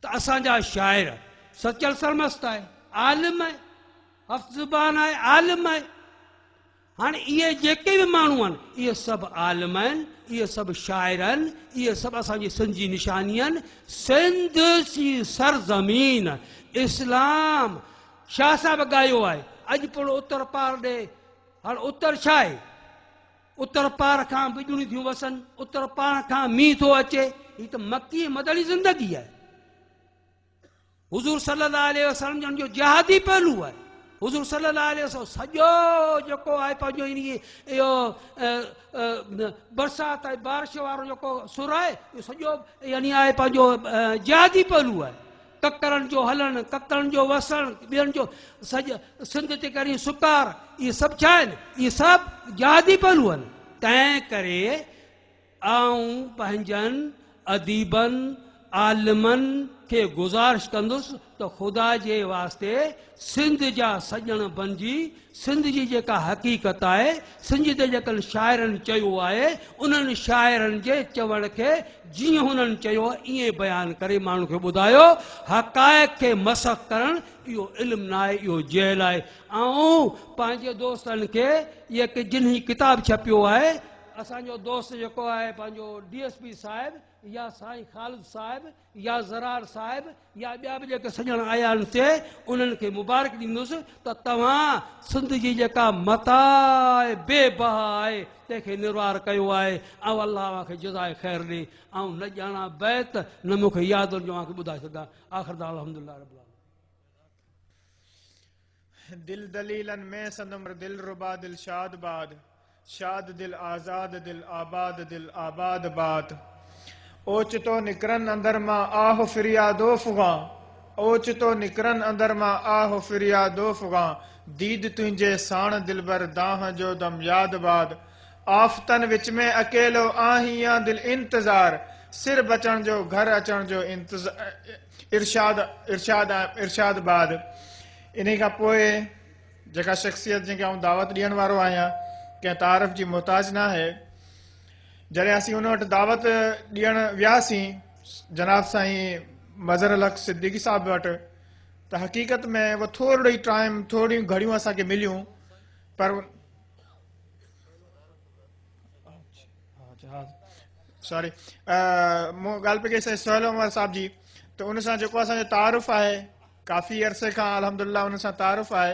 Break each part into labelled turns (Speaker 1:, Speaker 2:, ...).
Speaker 1: تو اسانجا شاعر سچل سرمست ہے، عالم ہے، حفظ زبان ہے، عالم ہے. ہاں یہ جیکے بھی مانو یہ سب عالم یہ سب شاعر یہ سب اسان سندھ کی نشانی. سندھ کی سرزمین اسلام شاہ صاحب گايو ہے. اج پورو اتر پار ڈے ہر اتر ہے اتر پار کا بجڑی تھيون وسن، اتر پار کا می تو اچے. یہ تو مکی مدنی زندگی ہے. حضور صلی اللہ علیہ وسلم جن جو جہادی پہلو ہے. حضور صلی اللہ علیہ وسلم سجو جو ہے پانچو برسات ہے بارش وارو جو سر ہے سجو یعنی ہے پانچو جہادی پہلو ہے. ککرن جو ہلن، ککرن جو وسن، بین جو سج سندھ تے کری سکار، یہ سب چاہن یہ سب جہادی پہلو ہیں. تین کرے آؤں پہنجن ادیبن عالمن کے گزارش کندس تو خدا جے واسطے سندھ جا سجن بنجی سندھ جی جیکا حقیقت ہے سندھ دے جکل شاعرن چیو آئے انہن شاعرن جے چوڑ کے جی ہنن چیو یہ بیان کرے مانو کے بدایو حقائق کے مسخ کرن یہ علم نائے یہ جہل ہے. آؤں پانچے دوستن کے یہ کہ جن ہی کتاب چھپیو ہے اسان جو دوست جو ہے پانچو ڈی ایس پی صاحب یا سائیں خالد صاحب یا زرار صاحب یا بیا بھی جو سجن آیا سے انہن کے مبارک دینس تو تمام سندھ جی جکا متا بے بہا ہے تیکھے نروار کیو ہے. او اللہ کے جزائے خیر دے. آؤں نہ جانا بیت نہ مکھے یاد جو کے بدائے سدا. آخر دا الحمدللہ رب العالمین.
Speaker 2: دل دلیلن میں سندمر دل ربا دل شاد باد، شاد دل آزاد دل آباد دل آباد باد. اوچتو نکرن اندر ماں آہ فریادو فغاں، اوچتو نکرن اندر ماں آہ فریادو فغاں. دید تنجے سان دل بر داہ جو دم یاد باد. آفتن وچ میں اکیلو آہیاں دل انتظار، سر بچن جو گھر اچن جو ارشاد باد. انہی کا پوئے جگہ شخصیت جن کے آؤں دعوت ڈین وارو آیا کہ تعارف جی محتاج نہ ہے. جڑے اسی انہوں وٹ دعوت ڈین ویاسیں جناب سائیں مظہر الحق صدیقی صاحب وٹ تو حقیقت میں وہ تھوڑی ٹائم تھوڑی گھڑیوں اسا کے ملیوں پر سوری گال پہ کہ سہیل عمر صاحب جی تو ان سے جو اسا جو تعارف ہے کافی عرصے کا الحمدللہ ان سے تعارف ہے.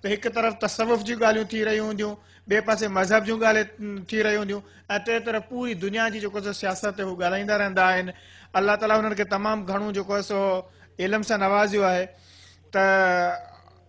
Speaker 2: تو ایک طرف تصوف جی گالیوں تھی رہی ہوندیوں، بے پاسے مذہب جوں گالیں تھی رہی ہوندیوں، تے طرف پوری دنیا جی جو سیاست ہے وہ گالائیندا رہندا آہن. اللہ تعالیٰ انہن کے تمام گھنوں جو سو علم سے نوازیو ہے. تو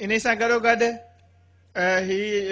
Speaker 2: انہی سان گڈو گڈ ہی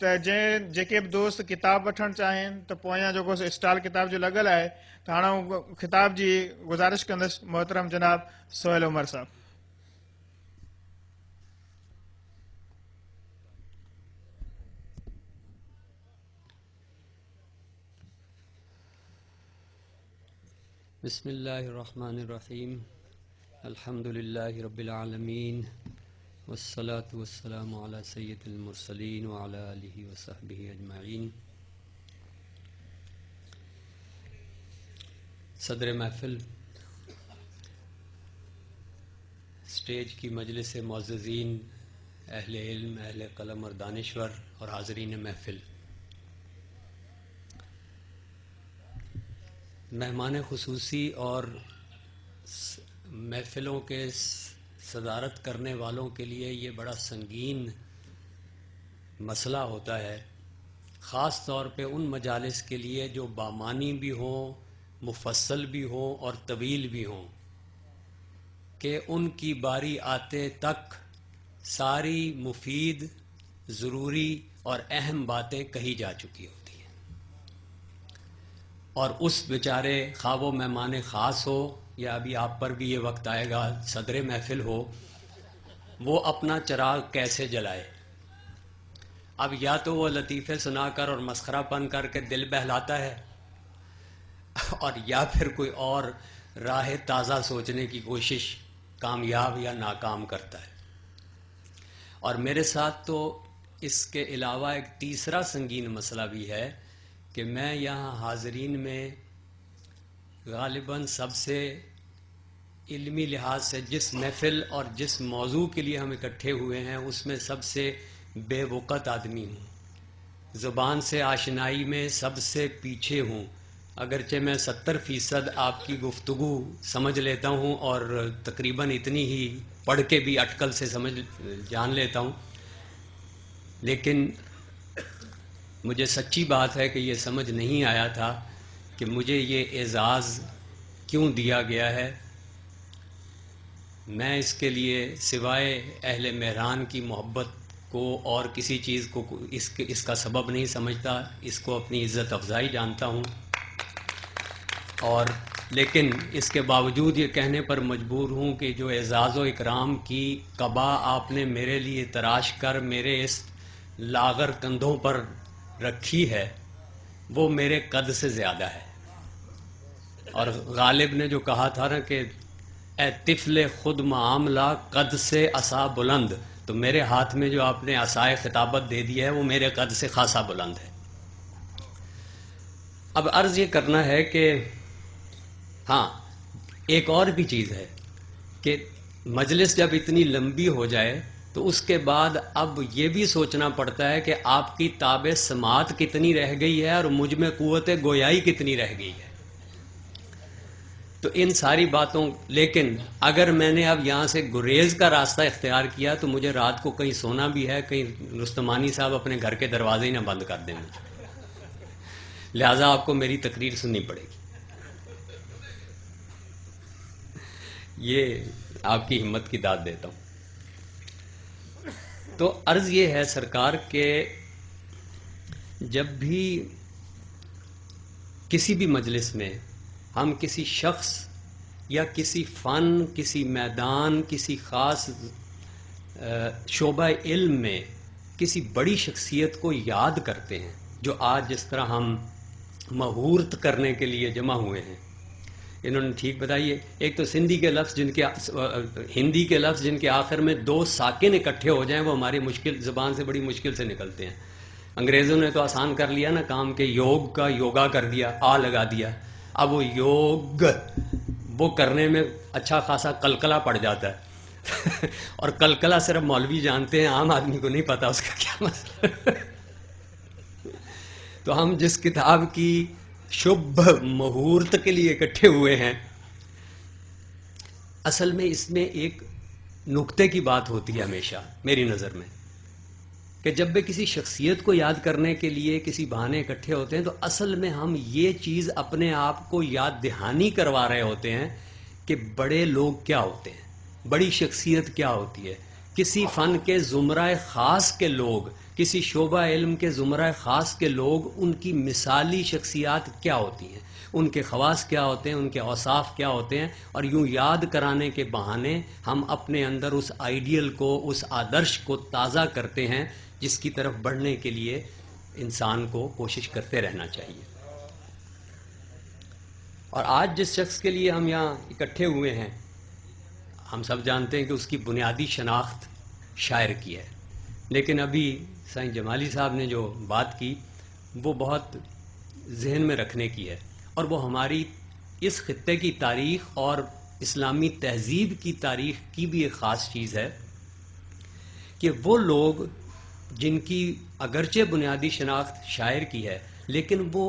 Speaker 2: تو جے بھی دوست کتاب وٹھن چاہیں تو پویاں جو اسٹال کتاب جو لگل ہے تو ہاں خطاب جی گزارش کندس محترم جناب سہیل عمر صاحب.
Speaker 3: بسم اللہ الرحمن الرحیم. الحمدللہ رب العالمین والصلاة والسلام علی سید المرسلین وعلی آلہ وصحبہ اجمعین. صدر محفل، اسٹیج کی مجلس معززین، اہل علم، اہل قلم اور دانشور اور حاضرین محفل، مہمان خصوصی اور محفلوں کے صدارت کرنے والوں کے لیے یہ بڑا سنگین مسئلہ ہوتا ہے، خاص طور پہ ان مجالس کے لیے جو بامانی بھی ہوں، مفصل بھی ہوں اور طویل بھی ہوں، کہ ان کی باری آتے تک ساری مفید، ضروری اور اہم باتیں کہی جا چکی ہوتی ہیں، اور اس بیچارے خواہ وہ مہمان خاص ہو یا ابھی آپ پر بھی یہ وقت آئے گا صدر محفل ہو، وہ اپنا چراغ کیسے جلائے. اب یا تو وہ لطیفے سنا کر اور مسخرہ پن کر کے دل بہلاتا ہے، اور یا پھر کوئی اور راہ تازہ سوچنے کی کوشش کامیاب یا ناکام کرتا ہے. اور میرے ساتھ تو اس کے علاوہ ایک تیسرا سنگین مسئلہ بھی ہے کہ میں یہاں حاضرین میں غالباً سب سے علمی لحاظ سے جس محفل اور جس موضوع کے لیے ہم اکٹھے ہوئے ہیں اس میں سب سے بے وقت آدمی ہوں، زبان سے آشنائی میں سب سے پیچھے ہوں، اگرچہ میں 70% آپ کی گفتگو سمجھ لیتا ہوں اور تقریباً اتنی ہی پڑھ کے بھی اٹکل سے جان لیتا ہوں، لیکن مجھے سچی بات ہے کہ یہ سمجھ نہیں آیا تھا کہ مجھے یہ اعزاز کیوں دیا گیا ہے۔ میں اس کے لیے سوائے اہل مہران کی محبت کو اور کسی چیز کو اس کا سبب نہیں سمجھتا، اس کو اپنی عزت افزائی جانتا ہوں، اور لیکن اس کے باوجود یہ کہنے پر مجبور ہوں کہ جو اعزاز و اکرام کی قبا آپ نے میرے لیے تراش کر میرے اس لاغر کندھوں پر رکھی ہے وہ میرے قد سے زیادہ ہے۔ اور غالب نے جو کہا تھا نا کہ اے طفل خود معاملہ قد سے عصا بلند، تو میرے ہاتھ میں جو آپ نے عصائے خطابت دے دی ہے وہ میرے قد سے خاصا بلند ہے۔ اب عرض یہ کرنا ہے کہ ہاں ایک اور بھی چیز ہے کہ مجلس جب اتنی لمبی ہو جائے تو اس کے بعد اب یہ بھی سوچنا پڑتا ہے کہ آپ کی تاب سماعت کتنی رہ گئی ہے اور مجھ میں قوت گویائی کتنی رہ گئی ہے۔ تو ان ساری باتوں، لیکن اگر میں نے اب یہاں سے گریز کا راستہ اختیار کیا تو مجھے رات کو کہیں سونا بھی ہے، کہیں رستمانی صاحب اپنے گھر کے دروازے ہی نہ بند کر دیں مجھے، لہٰذا آپ کو میری تقریر سننی پڑے گی۔ یہ آپ کی ہمت کی داد دیتا ہوں۔ تو عرض یہ ہے سرکار کہ جب بھی کسی بھی مجلس میں ہم کسی شخص یا کسی فن، کسی میدان، کسی خاص شعبہ علم میں کسی بڑی شخصیت کو یاد کرتے ہیں، جو آج جس طرح ہم مہورت کرنے کے لیے جمع ہوئے ہیں، انہوں نے ٹھیک بتائیے، ایک تو ہندی کے لفظ جن کے آخر میں 2 ساکن اکٹھے ہو جائیں وہ ہماری مشکل زبان سے بڑی مشکل سے نکلتے ہیں۔ انگریزوں نے تو آسان کر لیا نا کام، کہ یوگ کا یوگا کر دیا، آ لگا دیا، اب وہ یوگ وہ کرنے میں اچھا خاصا کلکلہ پڑ جاتا ہے اور کلکلہ صرف مولوی جانتے ہیں، عام آدمی کو نہیں پتا اس کا کیا مسئلہ۔ تو ہم جس کتاب کی شبھ مہورت کے لیے اکٹھے ہوئے ہیں، اصل میں اس میں ایک نقطے کی بات ہوتی ہے ہمیشہ میری نظر میں، کہ جب بھی کسی شخصیت کو یاد کرنے کے لیے کسی بہانے اکٹھے ہوتے ہیں تو اصل میں ہم یہ چیز اپنے آپ کو یاد دہانی کروا رہے ہوتے ہیں کہ بڑے لوگ کیا ہوتے ہیں، بڑی شخصیت کیا ہوتی ہے، کسی فن کے زمرہ خاص کے لوگ، کسی شعبہ علم کے زمرہ خاص کے لوگ، ان کی مثالی شخصیات کیا ہوتی ہیں، ان کے خواص کیا ہوتے ہیں، ان کے اوصاف کیا ہوتے ہیں، اور یوں یاد کرانے کے بہانے ہم اپنے اندر اس آئیڈیل کو، اس آدرش کو تازہ کرتے ہیں جس کی طرف بڑھنے کے لیے انسان کو کوشش کرتے رہنا چاہیے۔ اور آج جس شخص کے لیے ہم یہاں اکٹھے ہوئے ہیں، ہم سب جانتے ہیں کہ اس کی بنیادی شناخت شاعر کی ہے، لیکن ابھی سائیں جمالی صاحب نے جو بات کی وہ بہت ذہن میں رکھنے کی ہے، اور وہ ہماری اس خطے کی تاریخ اور اسلامی تہذیب کی تاریخ کی بھی ایک خاص چیز ہے کہ وہ لوگ جن کی اگرچہ بنیادی شناخت شاعر کی ہے، لیکن وہ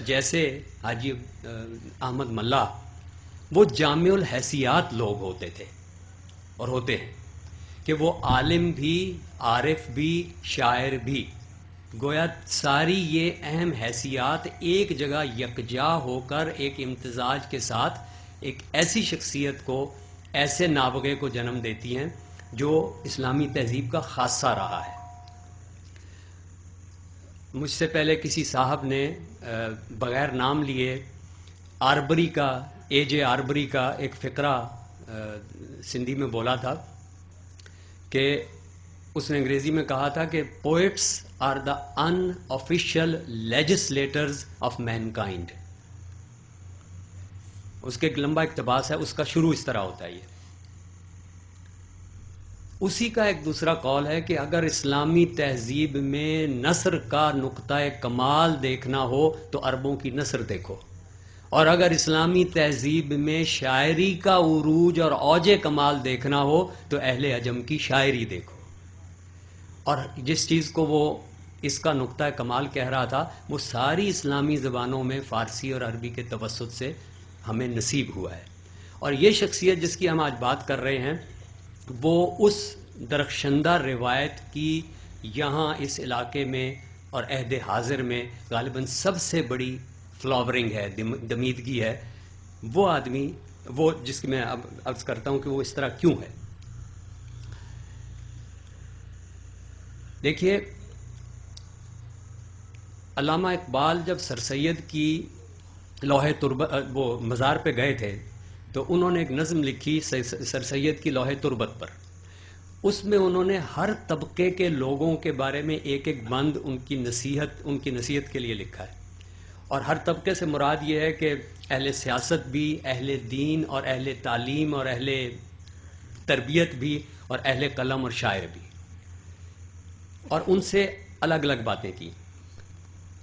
Speaker 3: جیسے حاجی احمد ملا، وہ جامع الحیثیات لوگ ہوتے تھے اور ہوتے ہیں، کہ وہ عالم بھی، عارف بھی، شاعر بھی، گویا ساری یہ اہم حیثیات ایک جگہ یکجا ہو کر ایک امتزاج کے ساتھ ایک ایسی شخصیت کو، ایسے نابغے کو جنم دیتی ہیں جو اسلامی تہذیب کا خاصہ رہا ہے۔ مجھ سے پہلے کسی صاحب نے بغیر نام لیے آربری کا، اے جے آربری کا ایک فقرہ سندھی میں بولا تھا کہ اس نے انگریزی میں کہا تھا کہ poets are the unofficial legislators of mankind. اس کے ایک لمبا اقتباس ہے، اس کا شروع اس طرح ہوتا ہے یہ اسی کا ایک دوسرا قول ہے کہ اگر اسلامی تہذیب میں نثر کا نقطہ کمال دیکھنا ہو تو عربوں کی نثر دیکھو، اور اگر اسلامی تہذیب میں شاعری کا عروج اور اوج کمال دیکھنا ہو تو اہل عجم کی شاعری دیکھو۔ اور جس چیز کو وہ اس کا نقطہ کمال کہہ رہا تھا وہ ساری اسلامی زبانوں میں فارسی اور عربی کے توسط سے ہمیں نصیب ہوا ہے۔ اور یہ شخصیت جس کی ہم آج بات کر رہے ہیں وہ اس درخشندہ روایت کی یہاں اس علاقے میں اور عہد حاضر میں غالباً سب سے بڑی فلاورنگ ہے، دمیدگی ہے۔ وہ آدمی، وہ جس کی میں اب عرض کرتا ہوں کہ وہ اس طرح کیوں ہے۔ دیکھیے، علامہ اقبال جب سر سید کی لوح تربت وہ مزار پہ گئے تھے تو انہوں نے ایک نظم لکھی سر سید کی لوح تربت پر۔ اس میں انہوں نے ہر طبقے کے لوگوں کے بارے میں ایک ایک بند ان کی نصیحت کے لیے لکھا ہے، اور ہر طبقے سے مراد یہ ہے کہ اہل سیاست بھی، اہل دین اور اہل تعلیم اور اہل تربیت بھی، اور اہل قلم اور شاعر بھی، اور ان سے الگ الگ باتیں کی۔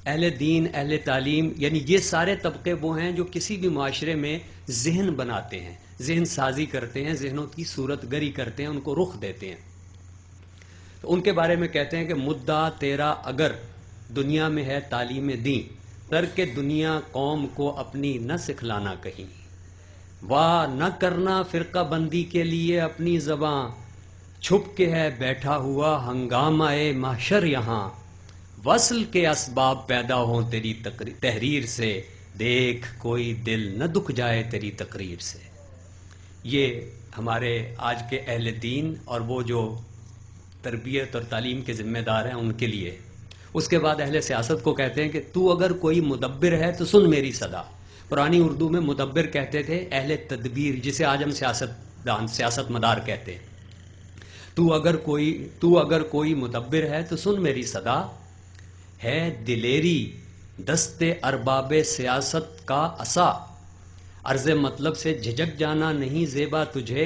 Speaker 3: اہل دین، اہل تعلیم، یعنی یہ سارے طبقے وہ ہیں جو کسی بھی معاشرے میں ذہن بناتے ہیں، ذہن سازی کرتے ہیں، ذہنوں کی صورت گری کرتے ہیں، ان کو رخ دیتے ہیں۔ تو ان کے بارے میں کہتے ہیں کہ مدعا تیرا اگر دنیا میں ہے تعلیم دین، ترک دنیا قوم کو اپنی نہ سکھلانا کہیں، واہ نہ کرنا فرقہ بندی کے لیے اپنی زباں، چھپ کے ہے بیٹھا ہوا ہنگامہ محشر یہاں، وصل کے اسباب پیدا ہوں تیری تحریر سے، دیکھ کوئی دل نہ دکھ جائے تیری تقریر سے۔ یہ ہمارے آج کے اہل دین اور وہ جو تربیت اور تعلیم کے ذمہ دار ہیں ان کے لیے۔ اس کے بعد اہل سیاست کو کہتے ہیں کہ تو اگر کوئی مدبر ہے تو سن میری صدا۔ پرانی اردو میں مدبر کہتے تھے اہل تدبیر، جسے آج ہم سیاست مدار کہتے ہیں۔ تو اگر کوئی مدبر ہے تو سن میری صدا، ہے دلیری دست ارباب سیاست کا عصا، عرض مطلب سے جھجک جانا نہیں زیبا تجھے،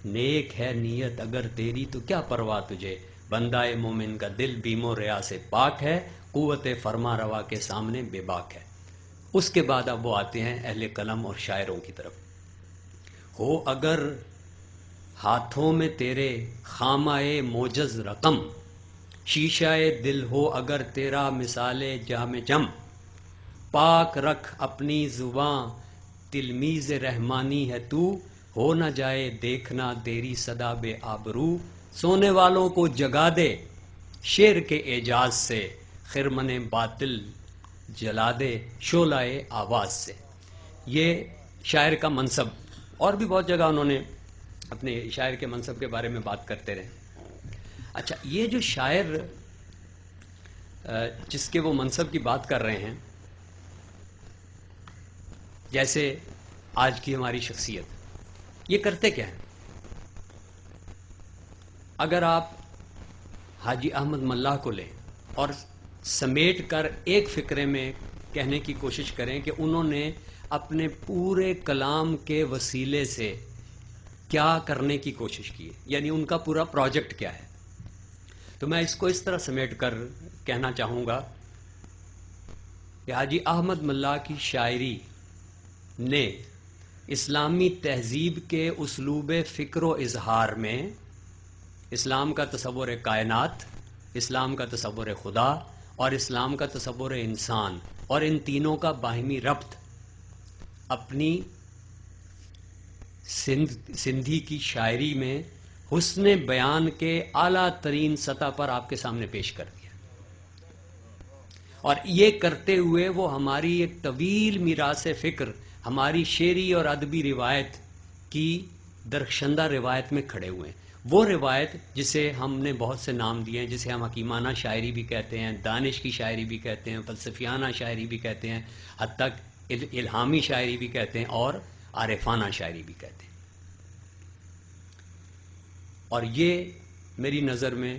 Speaker 3: نیک ہے نیت اگر تیری تو کیا پرواہ تجھے، بندہ مومن کا دل بیم و ریا سے پاک ہے، قوت فرما روا کے سامنے بے باک ہے۔ اس کے بعد اب وہ آتے ہیں اہل قلم اور شاعروں کی طرف۔ ہو اگر ہاتھوں میں تیرے خامہ موجز رقم، شیشہ دل ہو اگر تیرا مثال جام جم، پاک رکھ اپنی زباں تلمیذ رحمانی ہے تو، ہو نہ جائے دیکھنا تیری صدا بے آبرو، سونے والوں کو جگا دے شعر کے اعجاز سے، خرمن باطل جلا دے شعلہ آواز سے۔ یہ شاعر کا منصب، اور بھی بہت جگہ انہوں نے اپنے شاعر کے منصب کے بارے میں بات کرتے رہے۔ اچھا، یہ جو شاعر جس کے وہ منصب کی بات کر رہے ہیں، جیسے آج کی ہماری شخصیت، یہ کرتے کیا ہیں؟ اگر آپ حاجی احمد ملا کو لیں اور سمیٹ کر ایک فقرے میں کہنے کی کوشش کریں کہ انہوں نے اپنے پورے کلام کے وسیلے سے کیا کرنے کی کوشش کی ہے، یعنی ان کا پورا پروجیکٹ کیا ہے، تو میں اس کو اس طرح سمیٹ کر کہنا چاہوں گا کہ حاجی احمد ملا کی شاعری نے اسلامی تہذیب کے اسلوب فکر و اظہار میں اسلام کا تصور کائنات، اسلام کا تصور خدا اور اسلام کا تصور انسان، اور ان تینوں کا باہمی ربط اپنی سندھی کی شاعری میں حسن بیان کے اعلیٰ ترین سطح پر آپ کے سامنے پیش کر دیا، اور یہ کرتے ہوئے وہ ہماری ایک طویل میراث فکر، ہماری شعری اور ادبی روایت کی درخشندہ روایت میں کھڑے ہوئے ہیں۔ وہ روایت جسے ہم نے بہت سے نام دیے ہیں، جسے ہم حکیمانہ شاعری بھی کہتے ہیں، دانش کی شاعری بھی کہتے ہیں، فلسفیانہ شاعری بھی کہتے ہیں، حتیٰ الہامی شاعری بھی کہتے ہیں، اور عارفانہ شاعری بھی کہتے ہیں۔ اور یہ میری نظر میں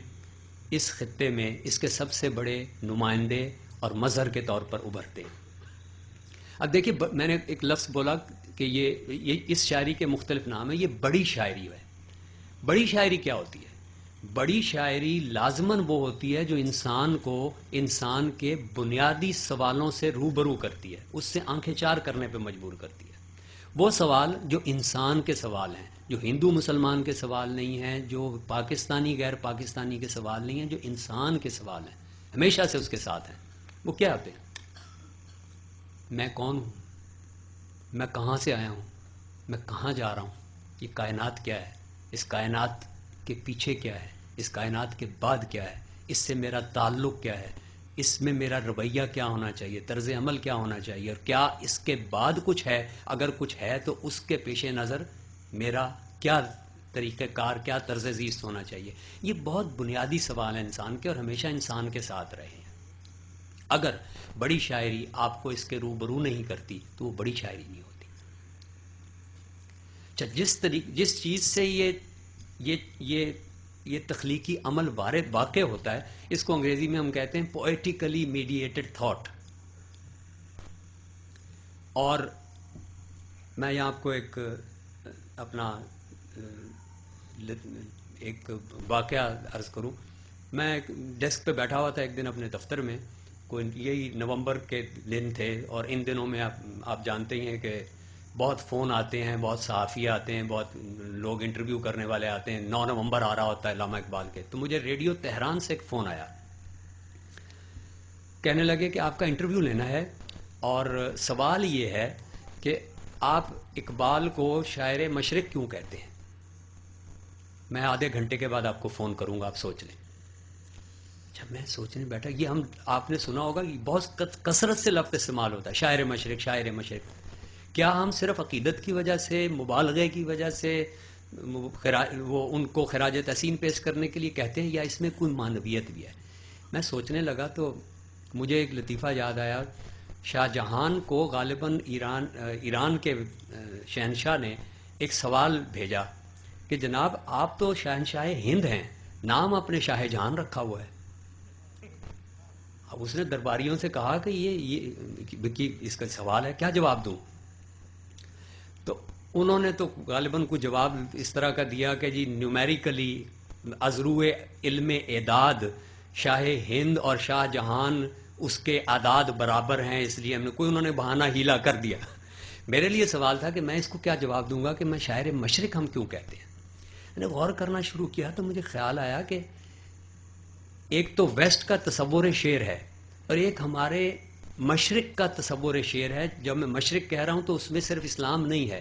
Speaker 3: اس خطے میں اس کے سب سے بڑے نمائندے اور مظہر کے طور پر ابھرتے ہیں۔ اب دیکھیے، میں نے ایک لفظ بولا کہ یہ اس شاعری کے مختلف نام ہیں، یہ بڑی شاعری ہے۔ بڑی شاعری کیا ہوتی ہے؟ بڑی شاعری لازماً وہ ہوتی ہے جو انسان کو انسان کے بنیادی سوالوں سے روبرو کرتی ہے، اس سے آنکھیں چار کرنے پہ مجبور کرتی ہے. وہ سوال جو انسان کے سوال ہیں، جو ہندو مسلمان کے سوال نہیں ہیں، جو پاکستانی غیر پاکستانی کے سوال نہیں ہیں، جو انسان کے سوال ہیں، ہمیشہ سے اس کے ساتھ ہیں. وہ کیا ہوتے ہیں؟ میں کون ہوں؟ میں کہاں سے آیا ہوں؟ میں کہاں جا رہا ہوں؟ یہ کائنات کیا ہے؟ اس کائنات کے پیچھے کیا ہے؟ اس کائنات کے بعد کیا ہے؟ اس سے میرا تعلق کیا ہے؟ اس میں میرا رویہ کیا ہونا چاہیے؟ طرز عمل کیا ہونا چاہیے؟ اور کیا اس کے بعد کچھ ہے؟ اگر کچھ ہے تو اس کے پیش نظر میرا کیا طریقہ کار، کیا طرز زیست ہونا چاہیے؟ یہ بہت بنیادی سوال ہیں انسان کے، اور ہمیشہ انسان کے ساتھ رہے ہیں. اگر بڑی شاعری آپ کو اس کے روبرو نہیں کرتی تو وہ بڑی شاعری نہیں ہوتی. اچھا، جس چیز سے یہ تخلیقی عمل وارد واقع ہوتا ہے، اس کو انگریزی میں ہم کہتے ہیں پوئٹیکلی میڈیٹڈ تھاٹ. اور میں یہاں آپ کو ایک اپنا ایک واقعہ عرض کروں. میں ڈیسک پہ بیٹھا ہوا تھا ایک دن اپنے دفتر میں، کوئی یہی نومبر کے دن تھے، اور ان دنوں میں آپ جانتے ہی ہیں کہ بہت فون آتے ہیں، بہت صحافی آتے ہیں، بہت لوگ انٹرویو کرنے والے آتے ہیں. 9 نومبر آ رہا ہوتا ہے علامہ اقبال کے. تو مجھے ریڈیو تہران سے ایک فون آیا، کہنے لگے کہ آپ کا انٹرویو لینا ہے، اور سوال یہ ہے کہ آپ اقبال کو شاعر مشرق کیوں کہتے ہیں؟ میں آدھے گھنٹے کے بعد آپ کو فون کروں گا، آپ سوچ لیں. جب میں سوچنے بیٹھا، یہ آپ نے سنا ہوگا کہ بہت کثرت سے لفظ استعمال ہوتا ہے، شاعر مشرق، شاعر مشرق. کیا ہم صرف عقیدت کی وجہ سے، مبالغے کی وجہ سے وہ ان کو خراج تحسین پیش کرنے کے لیے کہتے ہیں، یا اس میں کوئی معنویت بھی ہے؟ میں سوچنے لگا تو مجھے ایک لطیفہ یاد آیا. شاہ جہان کو غالباً ایران کے شہنشاہ نے ایک سوال بھیجا کہ جناب آپ تو شہنشاہ ہند ہیں، نام اپنے شاہ جہان رکھا ہوا ہے. اب اس نے درباریوں سے کہا کہ یہ اس کا سوال ہے، کیا جواب دوں؟ تو انہوں نے تو غالباً کوئی جواب اس طرح کا دیا کہ جی نیومیریکلی ازرو علم اعداد شاہ ہند اور شاہ جہان اس کے اعداد برابر ہیں، اس لیے انہوں نے بہانہ ہیلا کر دیا. میرے لیے سوال تھا کہ میں اس کو کیا جواب دوں گا کہ میں شاعر مشرق ہم کیوں کہتے ہیں. میں نے غور کرنا شروع کیا تو مجھے خیال آیا کہ ایک تو ویسٹ کا تصور شعر ہے، اور ایک ہمارے مشرق کا تصور شعر ہے. جب میں مشرق کہہ رہا ہوں تو اس میں صرف اسلام نہیں ہے،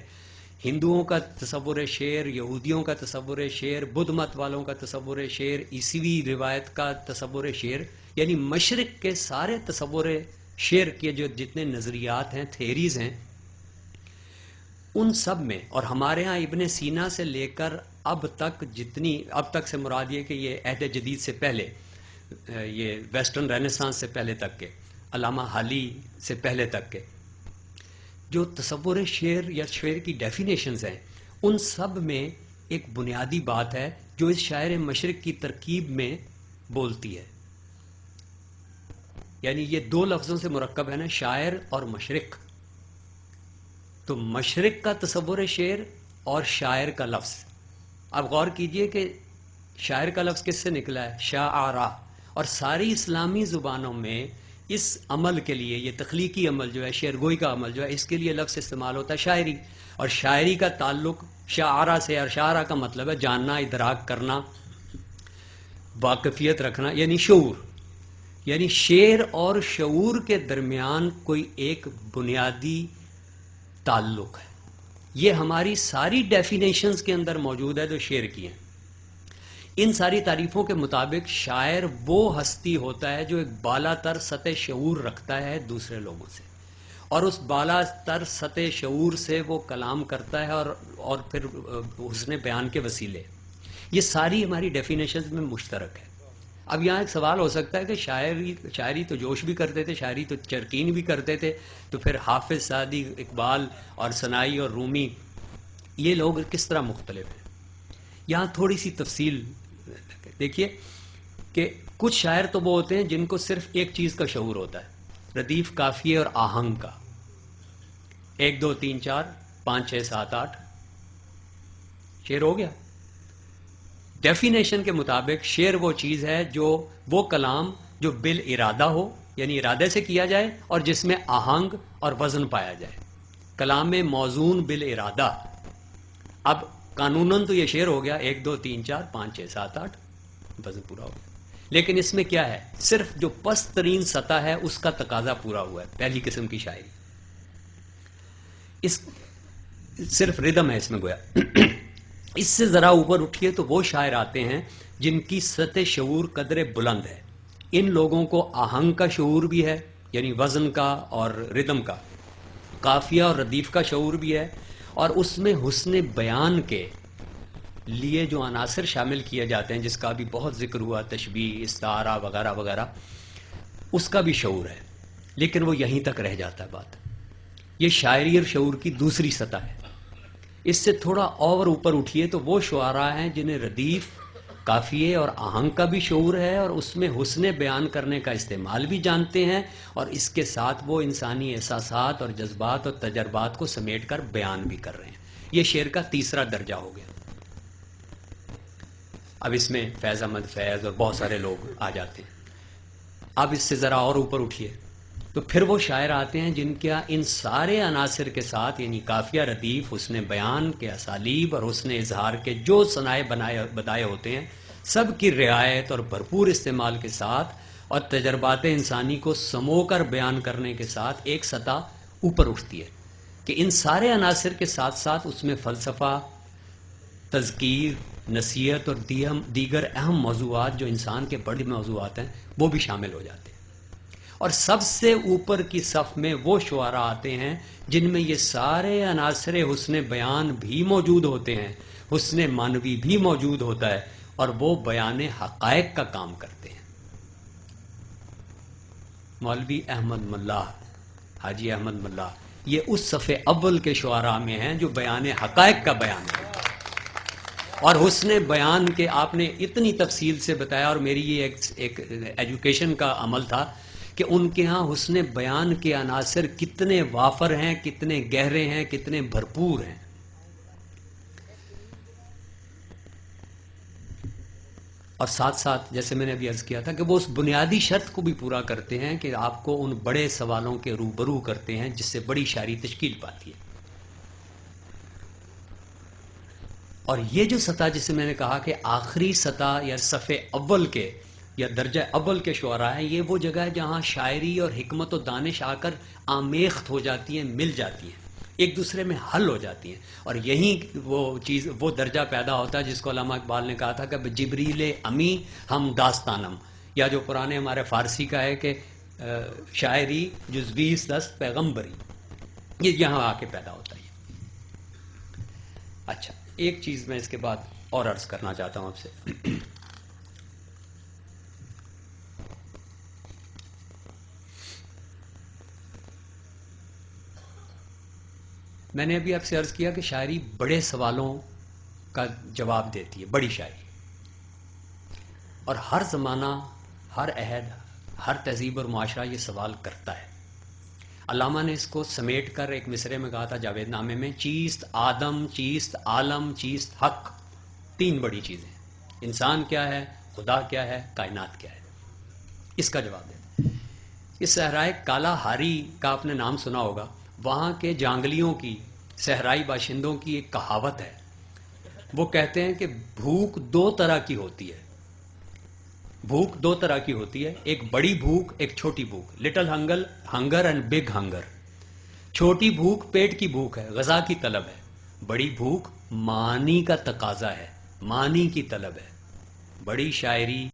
Speaker 3: ہندوؤں کا تصور شعر، یہودیوں کا تصور شعر، بدھ مت والوں کا تصور شعر، عیسوی روایت کا تصور شعر، یعنی مشرق کے سارے تصور شعر کے جو جتنے نظریات ہیں، تھیریز ہیں، ان سب میں، اور ہمارے ہاں ابن سینا سے لے کر اب تک سے مراد یہ کہ یہ عہد جدید سے پہلے، یہ ویسٹرن رینیسانس سے پہلے تک کے، علامہ حالی سے پہلے تک کے جو تصور شعر یا شعر کی ڈیفینیشنز ہیں، ان سب میں ایک بنیادی بات ہے جو اس شاعر مشرق کی ترکیب میں بولتی ہے. یعنی یہ دو لفظوں سے مرکب ہے نا، شاعر اور مشرق. تو مشرق کا تصور شعر اور شاعر کا لفظ. آپ غور کیجئے کہ شاعر کا لفظ کس سے نکلا ہے؟ شاعرہ. اور ساری اسلامی زبانوں میں اس عمل کے لیے، یہ تخلیقی عمل جو ہے، شعر گوئی کا عمل جو ہے، اس کے لیے لفظ استعمال ہوتا ہے شاعری. اور شاعری کا تعلق شاعرہ سے، اور شاعرہ کا مطلب ہے جاننا، ادراک کرنا، واقفیت رکھنا، یعنی شعور. یعنی شعر اور شعور کے درمیان کوئی ایک بنیادی تعلق ہے. یہ ہماری ساری ڈیفینیشنز کے اندر موجود ہے جو شعر کی ہیں. ان ساری تعریفوں کے مطابق شاعر وہ ہستی ہوتا ہے جو ایک بالا تر سطح شعور رکھتا ہے دوسرے لوگوں سے، اور اس بالا تر سطح شعور سے وہ کلام کرتا ہے اور پھر حسن بیان کے وسیلے. یہ ساری ہماری ڈیفینیشنز میں مشترک ہے. اب یہاں ایک سوال ہو سکتا ہے کہ شاعری تو جوش بھی کرتے تھے، شاعری تو چرکین بھی کرتے تھے، تو پھر حافظ، سعدی، اقبال اور ثنائی اور رومی، یہ لوگ کس طرح مختلف ہیں؟ یہاں تھوڑی سی تفصیل دیکھیے کہ کچھ شاعر تو وہ ہوتے ہیں جن کو صرف ایک چیز کا شعور ہوتا ہے، ردیف، قافیے اور آہنگ کا. 1 2 3 4 5 6 7 8 شعر ہو گیا. ڈیفینیشن کے مطابق شعر وہ چیز ہے جو وہ کلام جو بال ارادہ ہو، یعنی ارادے سے کیا جائے، اور جس میں آہنگ اور وزن پایا جائے. کلام موزون بال ارادہ. اب قانوناً تو یہ شعر ہو گیا 1 2 3 4 5 6 7 8 وزن پورا ہو گیا. لیکن اس میں کیا ہے؟ صرف جو پست ترین سطح ہے اس کا تقاضا پورا ہوا ہے. پہلی قسم کی شاعری اس صرف ردم ہے اس میں گویا. اس سے ذرا اوپر اٹھیے تو وہ شاعر آتے ہیں جن کی سطح شعور قدر بلند ہے. ان لوگوں کو آہنگ کا شعور بھی ہے، یعنی وزن کا اور ردم کا، قافیہ اور ردیف کا شعور بھی ہے، اور اس میں حسن بیان کے لیے جو عناصر شامل کیے جاتے ہیں جس کا بھی بہت ذکر ہوا، تشبیہ، استعارہ وغیرہ وغیرہ، اس کا بھی شعور ہے. لیکن وہ یہیں تک رہ جاتا ہے بات. یہ شاعری اور شعور کی دوسری سطح ہے. اس سے تھوڑا اور اوپر اٹھیے تو وہ شعراء ہیں جنہیں ردیف، قافیے اور آہنگ کا بھی شعور ہے، اور اس میں حسن بیان کرنے کا استعمال بھی جانتے ہیں، اور اس کے ساتھ وہ انسانی احساسات اور جذبات اور تجربات کو سمیٹ کر بیان بھی کر رہے ہیں. یہ شعر کا تیسرا درجہ ہو گیا. اب اس میں فیض احمد فیض اور بہت سارے لوگ آ جاتے ہیں. اب اس سے ذرا اور اوپر اٹھیے تو پھر وہ شاعر آتے ہیں جن کا ان سارے عناصر کے ساتھ، یعنی قافیہ، ردیف، حسن بیان کے اسالیب اور حسن اظہار کے جو صنائع بدائے ہوتے ہیں، سب کی رعایت اور بھرپور استعمال کے ساتھ اور تجربات انسانی کو سمو کر بیان کرنے کے ساتھ ایک سطح اوپر اٹھتی ہے کہ ان سارے عناصر کے ساتھ ساتھ اس میں فلسفہ، تذکیر، نصیحت اور دیگر اہم موضوعات جو انسان کے بڑے موضوعات ہیں وہ بھی شامل ہو جاتے ہیں. اور سب سے اوپر کی صف میں وہ شعراء آتے ہیں جن میں یہ سارے عناصر حسن بیان بھی موجود ہوتے ہیں، حسن معنوی بھی موجود ہوتا ہے، اور وہ بیان حقائق کا کام کرتے ہیں. مولوی احمد ملا، حاجی احمد ملا، یہ اس صف اول کے شعراء میں ہیں جو بیان حقائق کا بیان کرتے ہیں. اور حسن بیان کے آپ نے اتنی تفصیل سے بتایا، اور میری یہ ایک ایجوکیشن کا عمل تھا کہ ان کے ہاں حسن بیان کے عناصر کتنے وافر ہیں، کتنے گہرے ہیں، کتنے بھرپور ہیں. اور ساتھ ساتھ جیسے میں نے ابھی عرض کیا تھا کہ وہ اس بنیادی شرط کو بھی پورا کرتے ہیں کہ آپ کو ان بڑے سوالوں کے روبرو کرتے ہیں جس سے بڑی شاعری تشکیل پاتی ہے. اور یہ جو سطح جسے میں نے کہا کہ آخری سطح یا صف اول کے یا درجہ اول کے شعراء ہیں، یہ وہ جگہ ہے جہاں شاعری اور حکمت و دانش آ کر آمیخت ہو جاتی ہیں، مل جاتی ہیں، ایک دوسرے میں حل ہو جاتی ہیں. اور یہیں وہ درجہ پیدا ہوتا ہے جس کو علامہ اقبال نے کہا تھا کہ جبریل امی ہم داستانم، یا جو پرانے ہمارے فارسی کا ہے کہ شاعری جز 20 دست پیغمبری، یہ یہاں آ کے پیدا ہوتا ہے. اچھا، ایک چیز میں اس کے بعد اور عرض کرنا چاہتا ہوں آپ سے. میں نے ابھی آپ سے عرض کیا کہ شاعری بڑے سوالوں کا جواب دیتی ہے، بڑی شاعری، اور ہر زمانہ، ہر عہد، ہر تہذیب اور معاشرہ یہ سوال کرتا ہے. علامہ نے اس کو سمیٹ کر ایک مصرے میں کہا تھا جاوید نامے میں، چیست آدم، چیست عالم، چیست حق. 3 بڑی چیزیں، انسان کیا ہے، خدا کیا ہے، کائنات کیا ہے. اس کا جواب دیتے. اس صحرائے کالا ہاری کا آپ نے نام سنا ہوگا. وہاں کے جانگلیوں کی، صحرائی باشندوں کی ایک کہاوت ہے. وہ کہتے ہیں کہ بھوک 2 طرح کی ہوتی ہے. بھوک 2 طرح کی ہوتی ہے، ایک بڑی بھوک، ایک چھوٹی بھوک. Little hunger and big hunger. چھوٹی بھوک پیٹ کی بھوک ہے، غذا کی طلب ہے. بڑی بھوک معنی کا تقاضا ہے، معنی کی طلب ہے. بڑی شاعری